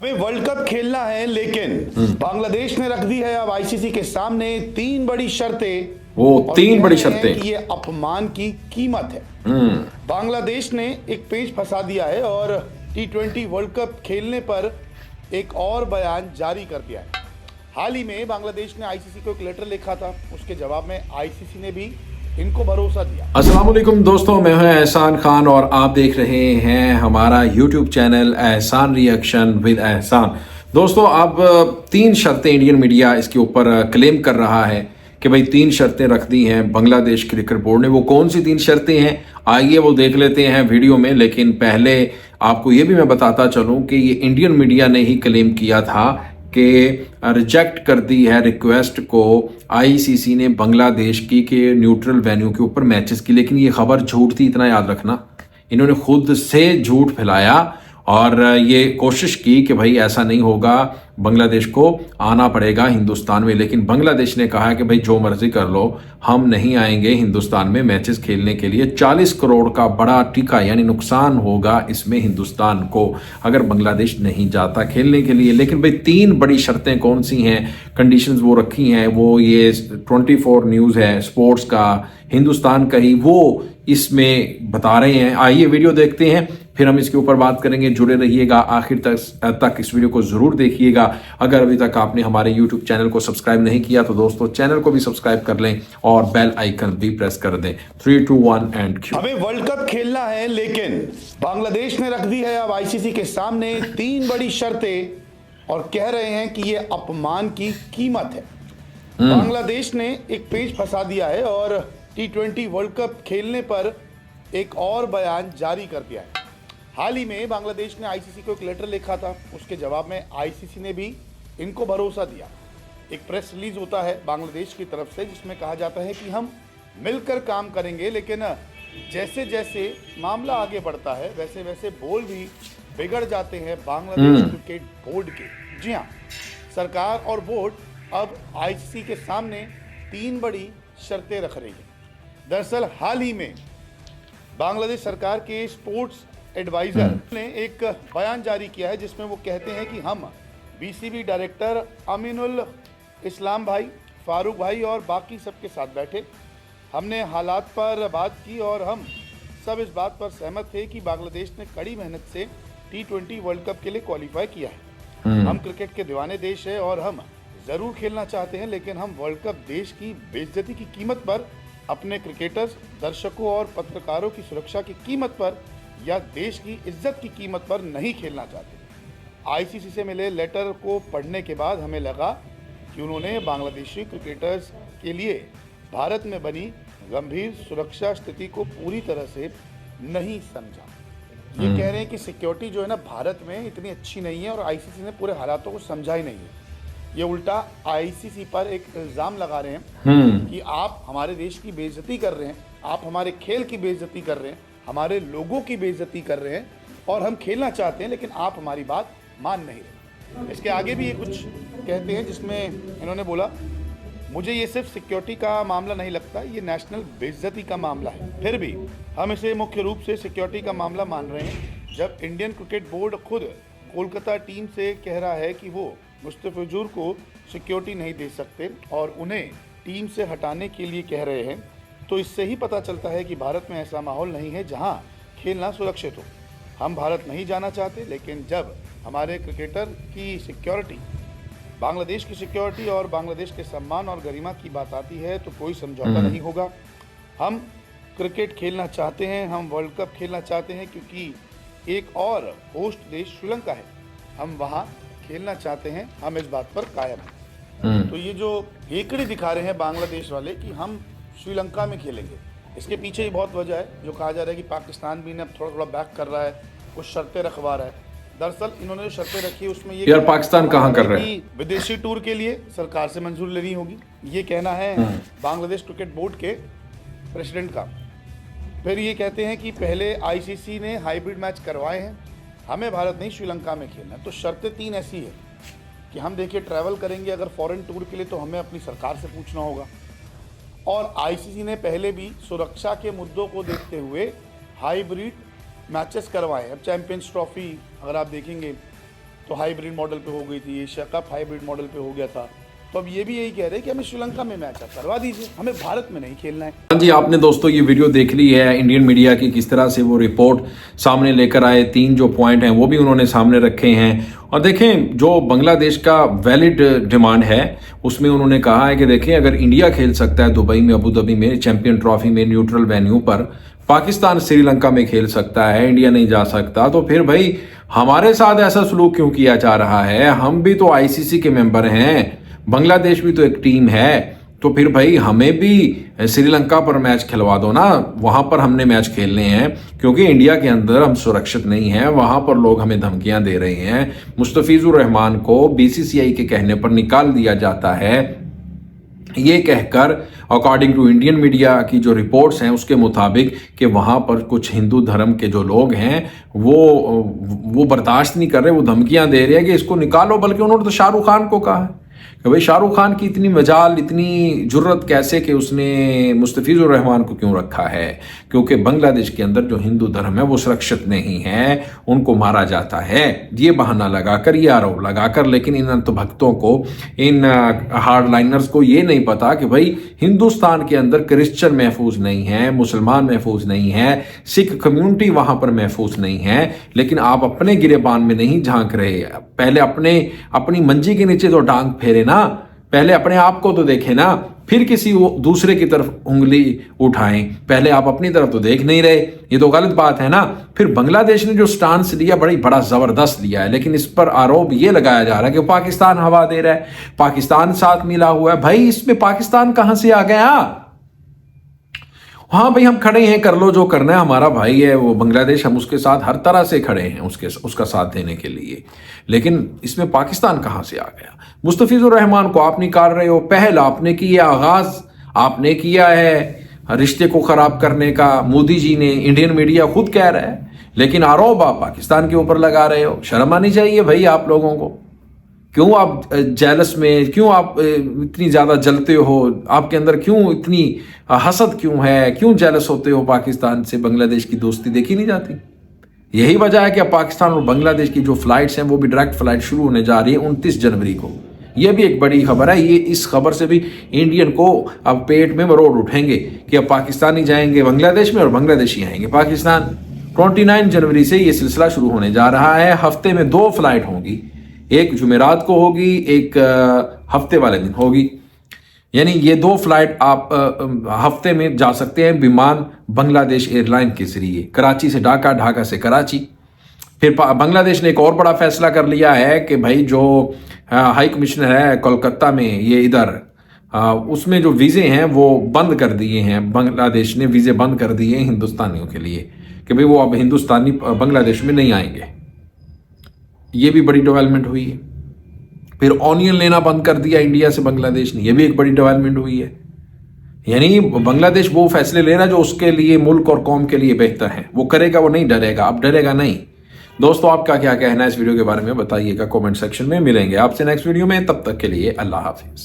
हमें world cup खेलना है, लेकिन बांग्लादेश ने रख दी है अब आईसीसी के सामने तीन बड़ी शर्तें। वो और तीन कह बड़ी रहे हैं शर्तें कि ये अपमान की कीमत है। बांग्लादेश ने एक पेच फंसा दिया है और T20 वर्ल्ड कप खेलने पर एक और बयान जारी कर दिया है। हाल ही में बांग्लादेश ने आईसीसी को एक लेटर लिखा था, उसके जवाब में आईसीसी ने भी इनको भरोसा दिया। अस्सलाम वालेकुम दोस्तों, मैं हूं एहसान खान और आप देख रहे हैं हमारा यूट्यूब चैनल एहसान रिएक्शन विद एहसान। दोस्तों, अब तीन शर्तें इंडियन मीडिया इसके ऊपर क्लेम कर रहा है कि भाई तीन शर्तें रख दी हैं बांग्लादेश क्रिकेट बोर्ड ने। वो कौन सी तीन शर्तें हैं, आइए वो देख लेते हैं वीडियो में। लेकिन पहले आपको ये भी मैं बताता चलूं कि ये इंडियन मीडिया ने ही क्लेम किया था कि रिजेक्ट कर दी है रिक्वेस्ट को आईसीसी ने बांग्लादेश की के न्यूट्रल वेन्यू के ऊपर मैचेस की। लेकिन ये खबर झूठ थी, इतना याद रखना। इन्होंने खुद से झूठ फैलाया और ये कोशिश की कि भाई ऐसा नहीं होगा, बांग्लादेश को आना पड़ेगा हिंदुस्तान में। लेकिन बांग्लादेश ने कहा कि भाई जो मर्जी कर लो, हम नहीं आएंगे हिंदुस्तान में मैचेस खेलने के लिए। 40 करोड़ का बड़ा टीका यानी नुकसान होगा इसमें हिंदुस्तान को अगर बांग्लादेश नहीं जाता खेलने के लिए। लेकिन भाई तीन बड़ी शर्तें कौन सी हैं, कंडीशंस वो रखी हैं, वो ये 24 न्यूज़ है स्पोर्ट्स का, हिंदुस्तान का ही, वो इसमें बता रहे हैं। आइए वीडियो देखते हैं, फिर हम इसके ऊपर बात करेंगे। जुड़े रहिएगा आखिर तक इस वीडियो को जरूर देखिएगा। अगर अभी तक आपने हमारे YouTube चैनल को सब्सक्राइब नहीं किया तो दोस्तों चैनल को भी सब्सक्राइब कर लें और बेल आइकन भी प्रेस कर दें। 3, 2, 1 एंड क्यू। हमें वर्ल्ड कप खेलना है, लेकिन बांग्लादेश ने रख दी है अब आईसीसी के सामने तीन बड़ी शर्तें और कह रहे हैं कि ये अपमान की कीमत है। बांग्लादेश ने एक पेच फंसा दिया है और T20 वर्ल्ड कप खेलने पर एक और बयान जारी कर दिया है। हाल ही में बांग्लादेश ने आईसीसी को एक लेटर लिखा था, उसके जवाब में आईसीसी ने भी इनको भरोसा दिया। एक प्रेस रिलीज होता है बांग्लादेश की तरफ से जिसमें कहा जाता है कि हम मिलकर काम करेंगे, लेकिन जैसे जैसे मामला आगे बढ़ता है वैसे वैसे बोल भी बिगड़ जाते हैं बांग्लादेश क्रिकेट बोर्ड के। जी हाँ, सरकार और बोर्ड अब आईसीसी के सामने तीन बड़ी शर्तें रख रही है। दरअसल हाल ही में बांग्लादेश सरकार के स्पोर्ट्स एडवाइजर ने एक बयान जारी किया है जिसमें वो कहते हैं कि हम बीसीबी डायरेक्टर अमीनुल इस्लाम भाई, फारूक भाई और बाकी सबके साथ बैठे। हमने हालात पर बात की और हम सब इस बात पर सहमत थे कि बांग्लादेश ने कड़ी मेहनत से T20 वर्ल्ड कप के लिए क्वालिफाई किया है। हम क्रिकेट के दीवाने देश है और हम ज़रूर खेलना चाहते हैं, लेकिन हम वर्ल्ड कप देश की बेइज्जती की कीमत पर, अपने क्रिकेटर्स, दर्शकों और पत्रकारों की सुरक्षा की कीमत पर या देश की इज्जत की कीमत पर नहीं खेलना चाहते। आईसीसी से मिले लेटर को पढ़ने के बाद हमें लगा कि उन्होंने बांग्लादेशी क्रिकेटर्स के लिए भारत में बनी गंभीर सुरक्षा स्थिति को पूरी तरह से नहीं समझा। ये कह रहे हैं कि सिक्योरिटी जो है ना भारत में इतनी अच्छी नहीं है और आईसीसी ने पूरे हालातों को समझा ही नहीं है। ये उल्टा आईसीसी पर एक इल्ज़ाम लगा रहे हैं कि आप हमारे देश की बेइज्जती कर रहे हैं, आप हमारे खेल की बेइज्जती कर रहे हैं, हमारे लोगों की बेइज्जती कर रहे हैं और हम खेलना चाहते हैं लेकिन आप हमारी बात मान नहीं रहे। इसके आगे भी ये कुछ कहते हैं जिसमें इन्होंने बोला, मुझे ये सिर्फ सिक्योरिटी का मामला नहीं लगता, ये नेशनल बेइज्जती का मामला है। फिर भी हम इसे मुख्य रूप से सिक्योरिटी का मामला मान रहे हैं। जब इंडियन क्रिकेट बोर्ड खुद कोलकाता टीम से कह रहा है कि वो मुस्तफिजुर को सिक्योरिटी नहीं दे सकते और उन्हें टीम से हटाने के लिए कह रहे हैं, तो इससे ही पता चलता है कि भारत में ऐसा माहौल नहीं है जहां खेलना सुरक्षित हो। हम भारत नहीं जाना चाहते, लेकिन जब हमारे क्रिकेटर की सिक्योरिटी, बांग्लादेश की सिक्योरिटी और बांग्लादेश के सम्मान और गरिमा की बात आती है तो कोई समझौता नहीं होगा। हम क्रिकेट खेलना चाहते हैं, हम वर्ल्ड कप खेलना चाहते हैं क्योंकि एक और होस्ट देश श्रीलंका है, हम वहाँ खेलना चाहते हैं, हम इस बात पर कायम हैं। तो ये जो हेकड़ी दिखा रहे हैं बांग्लादेश वाले कि हम श्रीलंका में खेलेंगे, इसके पीछे ही बहुत वजह है। जो कहा जा रहा है कि पाकिस्तान भी ने अब थोड़ा थोड़ा बैक कर रहा है, कुछ शर्तें रखवा रहा है। दरअसल इन्होंने जो शर्तें रखी है उसमें ये यार पाकिस्तान कहाँ कर रहा है? विदेशी टूर के लिए सरकार से मंजूरी लेनी होगी, ये कहना है बांग्लादेश क्रिकेट बोर्ड के प्रेसिडेंट का। फिर ये कहते हैं कि पहले आईसीसी ने हाइब्रिड मैच करवाए हैं, हमें भारत नहीं श्रीलंका में खेलना है। तो शर्तें तीन ऐसी है कि हम देखिए ट्रैवल करेंगे अगर फॉरेन टूर के लिए तो हमें अपनी सरकार से पूछना होगा, और आईसीसी ने पहले भी सुरक्षा के मुद्दों को देखते हुए हाइब्रिड मैचेस करवाए। अब चैंपियंस ट्रॉफी अगर आप देखेंगे तो हाइब्रिड मॉडल पे हो गई थी, एशिया कप हाइब्रिड मॉडल पे हो गया था। तो अब ये भी यही कह रहे हैं कि हमें श्रीलंका में मैच आप करवा दीजिए, हमें भारत में नहीं खेलना है। हाँ जी, आपने दोस्तों ये वीडियो देख ली है इंडियन मीडिया की, किस तरह से वो रिपोर्ट सामने लेकर आए। 3 जो पॉइंट हैं वो भी उन्होंने सामने रखे हैं। और देखें, जो बांग्लादेश का वैलिड डिमांड है उसमें उन्होंने कहा है कि देखें, अगर इंडिया खेल सकता है दुबई में, अबू धाबी में, चैंपियन ट्रॉफी में, न्यूट्रल वेन्यू पर, पाकिस्तान श्रीलंका में खेल सकता है, इंडिया नहीं जा सकता, तो फिर भाई हमारे साथ ऐसा सलूक क्यों किया जा रहा है? हम भी तो आईसीसी के मेंबर हैं, बांग्लादेश भी तो एक टीम है, तो फिर भाई हमें भी श्रीलंका पर मैच खिलवा दो ना, वहां पर हमने मैच खेलने हैं। क्योंकि इंडिया के अंदर हम सुरक्षित नहीं हैं, वहां पर लोग हमें धमकियां दे रहे हैं। मुस्तफिजुर रहमान को बीसीसीआई के कहने पर निकाल दिया जाता है, ये कहकर अकॉर्डिंग टू इंडियन मीडिया की जो रिपोर्ट्स हैं उसके मुताबिक कि वहां पर कुछ हिंदू धर्म के जो लोग हैं वो बर्दाश्त नहीं कर रहे, वो धमकियां दे रहे हैं कि इसको निकालो। बल्कि उन्होंने तो शाहरुख खान को कहा है कि भाई शाहरुख खान की इतनी मजाल, इतनी जुर्रत कैसे कि उसने मुस्तफिजुर रहमान को क्यों रखा है? क्योंकि बांग्लादेश के अंदर जो हिंदू धर्म है वो सुरक्षित नहीं है, उनको मारा जाता है। ये बहाना लगाकर, ये आरोप लगाकर, लेकिन इन अंतभक्तों को, इन हार्डलाइनर्स को ये नहीं पता कि भाई हिंदुस्तान के अंदर क्रिश्चियन महफूज नहीं है, मुसलमान महफूज नहीं है, सिख कम्युनिटी वहां पर महफूज नहीं है। लेकिन आप अपने गिरेबान में नहीं झांक रहे, पहले अपनी मंजी के नीचे तो टांग फेरे ना, पहले अपने आप को तो देखें ना, फिर किसी दूसरे की तरफ उंगली उठाएं। पहले आप अपनी तरफ तो देख नहीं रहे, ये तो गलत बात है ना। फिर बांग्लादेश ने जो स्टांस लिया बड़ा जबरदस्त लिया है, लेकिन इस पर आरोप ये लगाया जा रहा है कि पाकिस्तान हवा दे रहा है, पाकिस्तान साथ मिला हुआ है। भाई इसमें पाकिस्तान कहां से आ गया? हाँ भाई, हम खड़े हैं, कर लो जो करना है, हमारा भाई है वो बांग्लादेश, हम उसके साथ हर तरह से खड़े हैं उसका साथ देने के लिए। लेकिन इसमें पाकिस्तान कहां से आ गया? मुस्तफिजुर रहमान को आप निकाल रहे हो, पहल आपने की है, आगाज आपने किया है रिश्ते को खराब करने का। मोदी जी ने, इंडियन मीडिया खुद कह रहा है, लेकिन आरोप आप पाकिस्तान के ऊपर लगा रहे हो। शर्म आनी चाहिए भाई आप लोगों को। क्यों आप जेलस में, क्यों आप इतनी ज्यादा जलते हो? आपके अंदर क्यों इतनी हसद क्यों है? क्यों जेलस होते हो? पाकिस्तान से बांग्लादेश की दोस्ती देखी नहीं जाती? यही वजह है कि अब पाकिस्तान और बांग्लादेश की जो फ्लाइट्स हैं वो भी डायरेक्ट फ्लाइट शुरू होने जा रही है 29 जनवरी को। यह भी एक बड़ी खबर है। ये इस खबर से भी इंडियन को अब पेट में मरोड़ उठेंगे कि अब पाकिस्तानी जाएंगे बांग्लादेश में और बांग्लादेशी आएंगे पाकिस्तान। 29 जनवरी से ये सिलसिला शुरू होने जा रहा है। हफ्ते में 2 फ्लाइट होंगी, एक जुमेरात को होगी, एक हफ्ते वाले दिन होगी। यानी ये 2 फ्लाइट आप हफ्ते में जा सकते हैं विमान बांग्लादेश एयरलाइन के जरिए, कराची से ढाका, ढाका से कराची। फिर बांग्लादेश ने एक और बड़ा फैसला कर लिया है कि भाई जो हाई कमिश्नर है कोलकाता में, ये इधर उसमें जो वीज़े हैं वो बंद कर दिए हैं। बांग्लादेश ने वीज़े बंद कर दिए हैं हिंदुस्तानियों के लिए कि भाई वो अब हिंदुस्तानी बांग्लादेश में नहीं आएंगे। ये भी बड़ी डेवलपमेंट हुई है। फिर ऑनियन लेना बंद कर दिया इंडिया से बांग्लादेश ने, ये भी एक बड़ी डेवलपमेंट हुई है। यानी बांग्लादेश वो फैसले ले रहा है जो उसके लिए, मुल्क और कौम के लिए बेहतर है। वो करेगा, वो नहीं डरेगा, अब डरेगा नहीं। दोस्तों, आपका क्या कहना है इस वीडियो के बारे में बताइएगा कमेंट सेक्शन में। मिलेंगे आपसे नेक्स्ट वीडियो में, तब तक के लिए अल्लाह हाफिज।